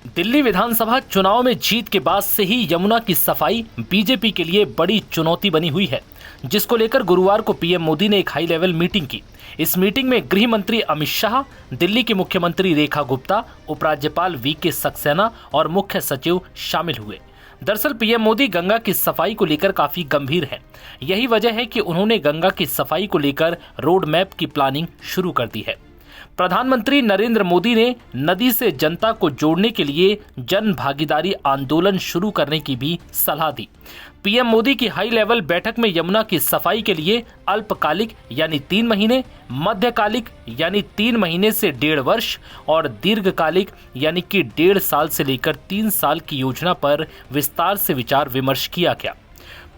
दिल्ली विधानसभा चुनाव में जीत के बाद से ही यमुना की सफाई बीजेपी के लिए बड़ी चुनौती बनी हुई है, जिसको लेकर गुरुवार को पीएम मोदी ने एक हाई लेवल मीटिंग की। इस मीटिंग में गृह मंत्री अमित शाह, दिल्ली की मुख्यमंत्री रेखा गुप्ता, उपराज्यपाल वीके सक्सेना और मुख्य सचिव शामिल हुए। दरअसल पीएम मोदी गंगा की सफाई को लेकर काफी गंभीर हैं। यही वजह है कि उन्होंने गंगा की सफाई को लेकर रोड मैप की प्लानिंग शुरू कर दी है। प्रधानमंत्री नरेंद्र मोदी ने नदी से जनता को जोड़ने के लिए जन भागीदारी आंदोलन शुरू करने की भी सलाह दी। पीएम मोदी की हाई लेवल बैठक में यमुना की सफाई के लिए अल्पकालिक यानी 3 महीने, मध्यकालिक यानी 3 महीने से 1.5 वर्ष और दीर्घकालिक यानी कि 1.5 साल से लेकर 3 साल की योजना पर विस्तार से विचार विमर्श किया गया।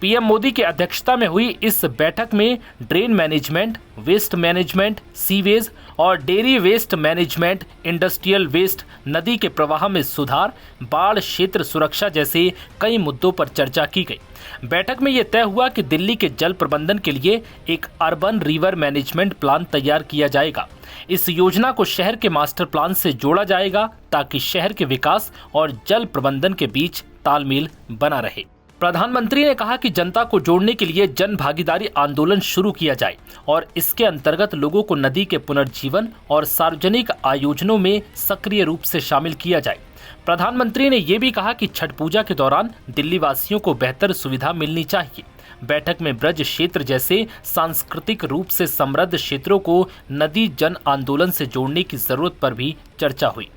पीएम मोदी की अध्यक्षता में हुई इस बैठक में drain management, waste management, sewage और dairy waste management, industrial waste, नदी के प्रवाह में सुधार, बाढ़ क्षेत्र सुरक्षा जैसे कई मुद्दों पर चर्चा की गई। बैठक में यह तय हुआ कि दिल्ली के जल प्रबंधन के लिए एक अर्बन रिवर मैनेजमेंट प्लान तैयार किया जाएगा। इस योजना को शहर के मास्टर प्लान से जोड़ा जाएगा ताकि शहर के विकास और जल प्रबंधन के बीच तालमेल बना रहे। प्रधानमंत्री ने कहा कि जनता को जोड़ने के लिए जन भागीदारी आंदोलन शुरू किया जाए और इसके अंतर्गत लोगों को नदी के पुनर्जीवन और सार्वजनिक आयोजनों में सक्रिय रूप से शामिल किया जाए। प्रधानमंत्री ने यह भी कहा कि छठ पूजा के दौरान दिल्ली वासियों को बेहतर सुविधा मिलनी चाहिए। बैठक में ब्रज क्षेत्र जैसे सांस्कृतिक रूप से समृद्ध क्षेत्रों को नदी जन आंदोलन से जोड़ने की जरूरत पर भी चर्चा हुई।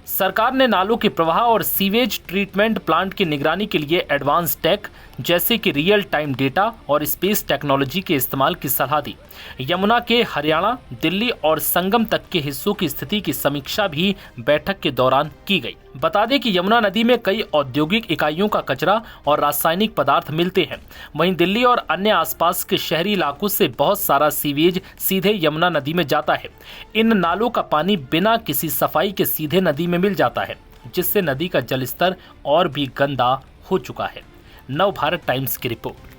सरकार ने नालों के प्रवाह और सीवेज ट्रीटमेंट प्लांट की निगरानी के लिए एडवांस टेक जैसे कि रियल टाइम डेटा और स्पेस टेक्नोलॉजी के इस्तेमाल की सलाह दी। यमुना के हरियाणा, दिल्ली और संगम तक के हिस्सों की स्थिति की समीक्षा भी बैठक के दौरान की गई। बता दें कि यमुना नदी में कई औद्योगिक इकाइयों का कचरा और रासायनिक पदार्थ मिलते हैं। वहीं दिल्ली और अन्य आसपास के शहरी इलाकों से बहुत सारा सीवेज सीधे यमुना नदी में जाता है। इन नालों का पानी बिना किसी सफाई के सीधे नदी में मिल जाता है, जिससे नदी का जलस्तर और भी गंदा हो चुका है। नव भारत टाइम्स की रिपोर्ट।